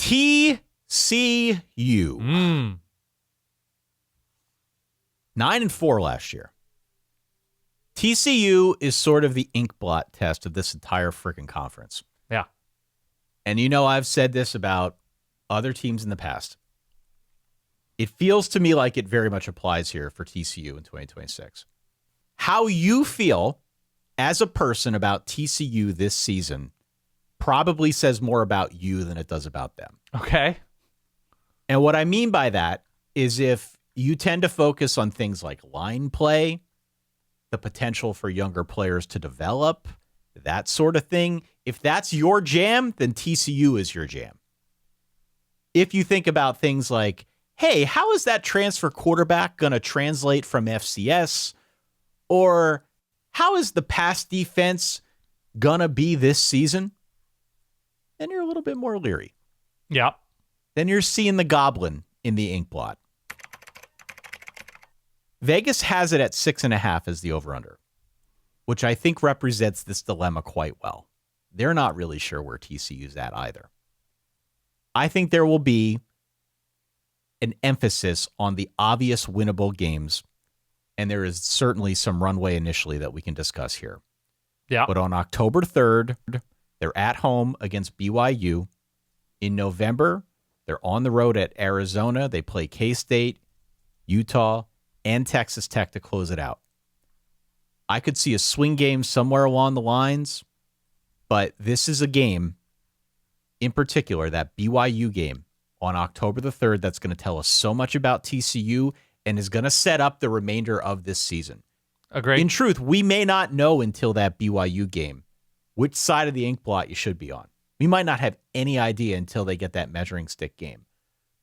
TCU. 9-4 last year. TCU is sort of the ink blot test of this entire freaking conference. Yeah. And I've said this about other teams in the past. It feels to me like it very much applies here for TCU in 2026. How you feel as a person about TCU this season probably says more about you than it does about them. Okay. And what I mean by that is if you tend to focus on things like line play, the potential for younger players to develop, that sort of thing, if that's your jam, then TCU is your jam. If you think about things like, hey, how is that transfer quarterback going to translate from FCS? Or how is the pass defense going to be this season? Then you're a little bit more leery. Yeah. Then you're seeing the goblin in the ink blot. Vegas has it at 6.5 as the over-under, which I think represents this dilemma quite well. They're not really sure where TCU's at either. I think there will be an emphasis on the obvious winnable games, and there is certainly some runway initially that we can discuss here. Yeah. But on October 3rd, they're at home against BYU. In November, they're on the road at Arizona. They play K-State, Utah, and Texas Tech to close it out. I could see a swing game somewhere along the lines, but this is a game, in particular, that BYU game on October the 3rd, that's going to tell us so much about TCU and is going to set up the remainder of this season. Agreed. In truth, we may not know until that BYU game which side of the ink blot you should be on. We might not have any idea until they get that measuring stick game.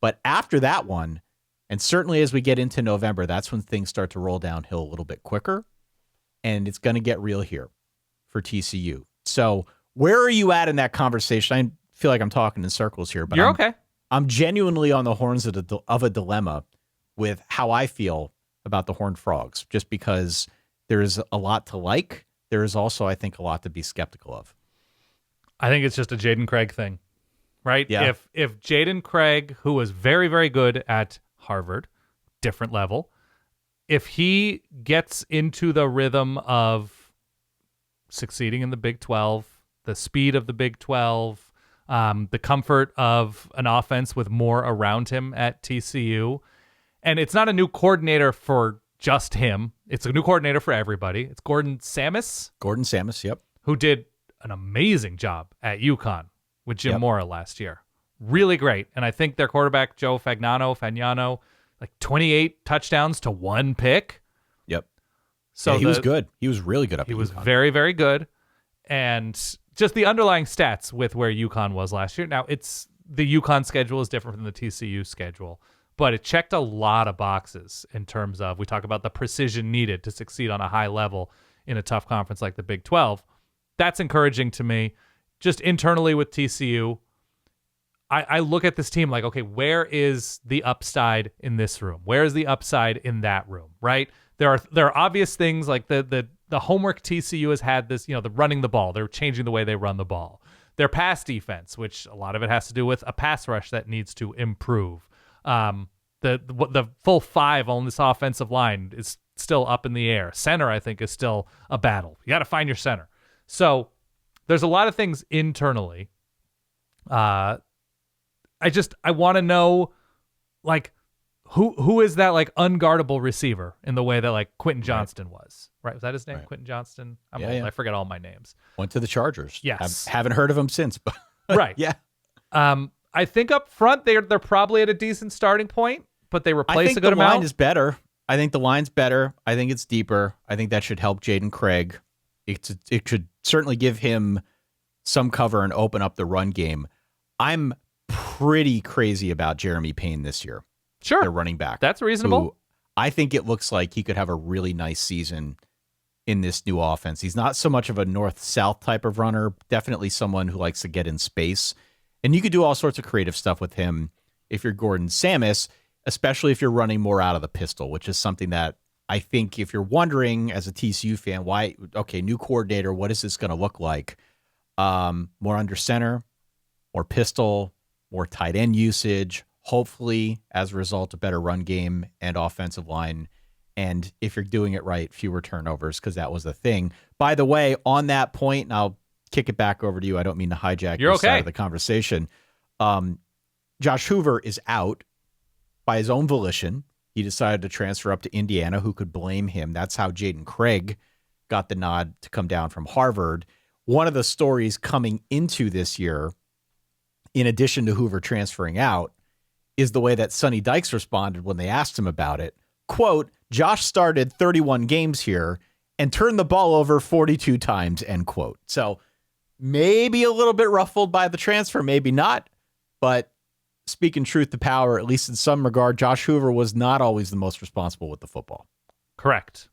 But after that one, and certainly as we get into November, that's when things start to roll downhill a little bit quicker, and it's going to get real here for TCU. So where are you at in that conversation? I feel like I'm talking in circles here, but You're okay. I'm genuinely on the horns of a dilemma with how I feel about the Horned Frogs, just because there is a lot to like. There is also, I think, a lot to be skeptical of. I think it's just a Jaden Craig thing, right? Yeah. If Jaden Craig, who was very, very good at Harvard, different level, if he gets into the rhythm of succeeding in the Big 12, the speed of the Big 12, the comfort of an offense with more around him at TCU, and it's not a new coordinator for just him. It's a new coordinator for everybody. It's Gordon Sammis. Gordon Sammis, yep. Who did an amazing job at UConn with Jim Mora last year. Really great. And I think their quarterback, Joe Fagnano, like 28 touchdowns to 1 pick. Yep. So he was good. He was really good up at UConn. He was very, very good. And just the underlying stats with where UConn was last year. Now, the UConn schedule is different from the TCU schedule, but it checked a lot of boxes in terms of, we talk about the precision needed to succeed on a high level in a tough conference like the Big 12. That's encouraging to me. Just internally with TCU, I look at this team like, okay, where is the upside in this room? Where is the upside in that room, right? There are obvious things like the homework TCU has had this, the running the ball. They're changing the way they run the ball. Their pass defense, which a lot of it has to do with a pass rush that needs to improve. The full 5 on this offensive line is still up in the air. Center, I think, is still a battle. You got to find your center. So there's a lot of things internally. I want to know, like, who is that, like, unguardable receiver in the way that, like, Quentin Johnston was, right? Was that his name? Right. Quentin Johnston? I'm old. I forget all my names. Went to the Chargers. Yes. Haven't heard of him since, but right. Yeah. I think up front they're probably at a decent starting point, but they replace a good amount. I think the line is better. I think the line's better. I think it's deeper. I think that should help Jaden Craig. It should certainly give him some cover and open up the run game. I'm pretty crazy about Jeremy Payne this year. Sure. Their running back. That's reasonable. I think it looks like he could have a really nice season in this new offense. He's not so much of a north-south type of runner, definitely someone who likes to get in space. And you could do all sorts of creative stuff with him if you're Gordon Sammis, especially if you're running more out of the pistol, which is something that I think if you're wondering as a TCU fan, new coordinator, what is this going to look like? More under center, more pistol, more tight end usage, hopefully as a result, a better run game and offensive line. And if you're doing it right, fewer turnovers, because that was the thing. By the way, on that point, and I'll kick it back over to you. I don't mean to hijack your side of the conversation. Josh Hoover is out by his own volition. He decided to transfer up to Indiana. Who could blame him? That's how Jaden Craig got the nod to come down from Harvard. One of the stories coming into this year, in addition to Hoover transferring out, is the way that Sonny Dykes responded when they asked him about it. Quote, Josh started 31 games here and turned the ball over 42 times, end quote. So maybe a little bit ruffled by the transfer, maybe not. But speaking truth to power, at least in some regard, Josh Hoover was not always the most responsible with the football. Correct.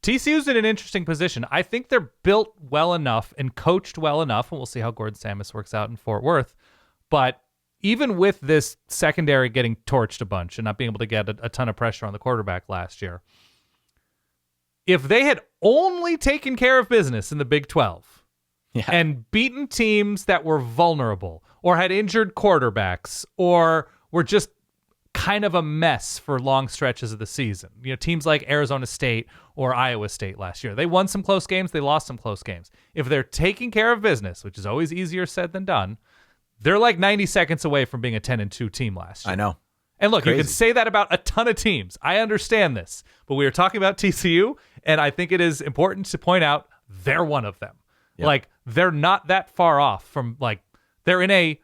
TCU's in an interesting position. I think they're built well enough and coached well enough, and we'll see how Gordon Sammis works out in Fort Worth. But even with this secondary getting torched a bunch and not being able to get a ton of pressure on the quarterback last year, if they had only taken care of business in the Big 12 and beaten teams that were vulnerable or had injured quarterbacks or were just kind of a mess for long stretches of the season, teams like Arizona State or Iowa State last year, they won some close games, they lost some close games. If they're taking care of business, which is always easier said than done, they're like 90 seconds away from being a 10-2 team last year. I know. And look, you can say that about a ton of teams. I understand this. But we were talking about TCU, and I think it is important to point out they're one of them. Yep. Like, they're not that far off from, like, they're in a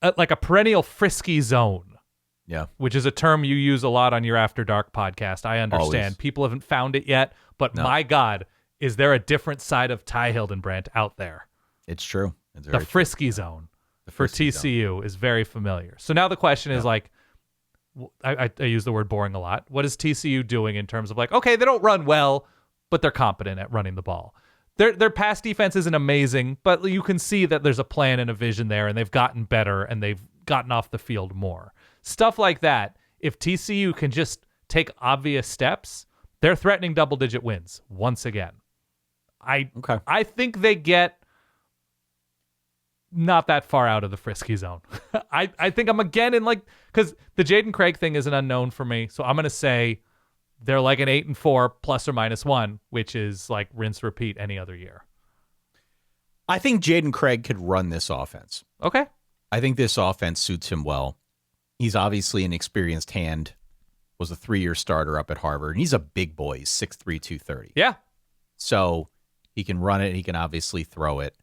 perennial frisky zone. Yeah. Which is a term you use a lot on your After Dark podcast. I understand. Always. People haven't found it yet, but my God, is there a different side of Ty Hildenbrandt out there? It's true. The frisky zone for TCU is very familiar. So now the question is like, I use the word boring a lot. What is TCU doing in terms of like, okay, they don't run well, but they're competent at running the ball. Their pass defense isn't amazing, but you can see that there's a plan and a vision there, and they've gotten better, and they've gotten off the field more. Stuff like that, if TCU can just take obvious steps, they're threatening double-digit wins once again. I think they get not that far out of the frisky zone. I think I'm again in because the Jaden Craig thing is an unknown for me, so I'm going to say they're like an 8-4 ±1, which is like rinse repeat any other year. I think Jaden Craig could run this offense. Okay. I think this offense suits him well. He's obviously an experienced hand, was a 3-year starter up at Harvard, and he's a big boy. He's 6'3", 230. Yeah. So he can run it. He can obviously throw it.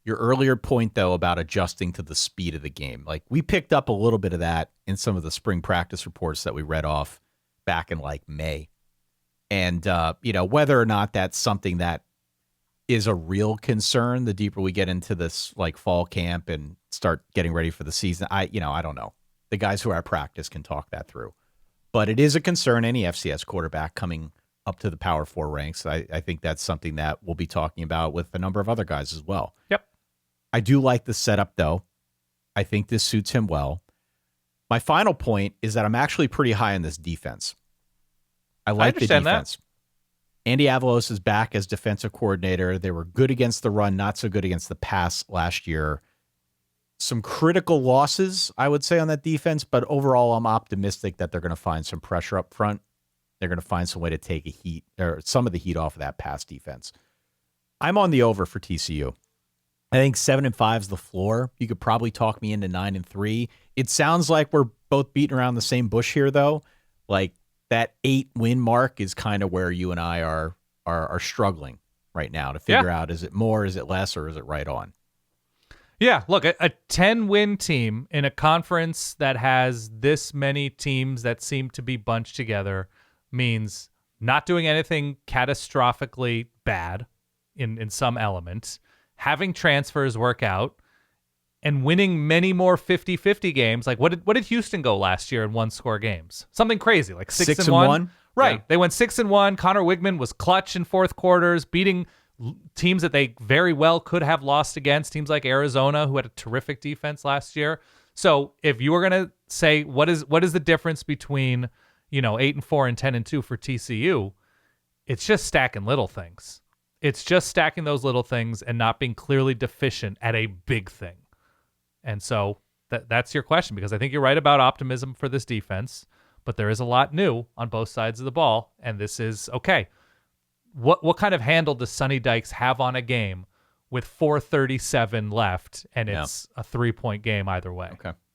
Your earlier point, though, about adjusting to the speed of the game, like we picked up a little bit of that in some of the spring practice reports that we read off back in like May. And, whether or not that's something that is a real concern the deeper we get into this like fall camp and start getting ready for the season, I don't know. The guys who are at practice can talk that through. But it is a concern, any FCS quarterback coming up to the Power 4 ranks. I think that's something that we'll be talking about with a number of other guys as well. Yep. I do like the setup, though. I think this suits him well. My final point is that I'm actually pretty high on this defense. I like the defense. That. Andy Avalos is back as defensive coordinator. They were good against the run, not so good against the pass last year. Some critical losses, I would say, on that defense, but overall, I'm optimistic that they're going to find some pressure up front. They're going to find some way to take some of the heat off of that pass defense. I'm on the over for TCU. I think 7-5 is the floor. You could probably talk me into 9-3. It sounds like we're both beating around the same bush here, though. Like that 8-win mark is kind of where you and I are struggling right now to figure out, is it more, is it less, or is it right on? Yeah, look, a 10-win team in a conference that has this many teams that seem to be bunched together means not doing anything catastrophically bad in some element, having transfers work out, and winning many more 50-50 games. Like, what did Houston go last year in one-score games? Something crazy, like 6-1? Right. Yeah. They went 6-1. Connor Wigman was clutch in fourth quarters, beating teams that they very well could have lost against, teams like Arizona, who had a terrific defense last year. So if you were going to say what is the difference between 8-4 and 10-2 for TCU, it's just stacking little things. It's just stacking those little things and not being clearly deficient at a big thing. And so that's your question, because I think you're right about optimism for this defense, but there is a lot new on both sides of the ball, and this is okay. What kind of handle does Sonny Dykes have on a game with 4:37 left, and it's a 3-point game either way? Okay.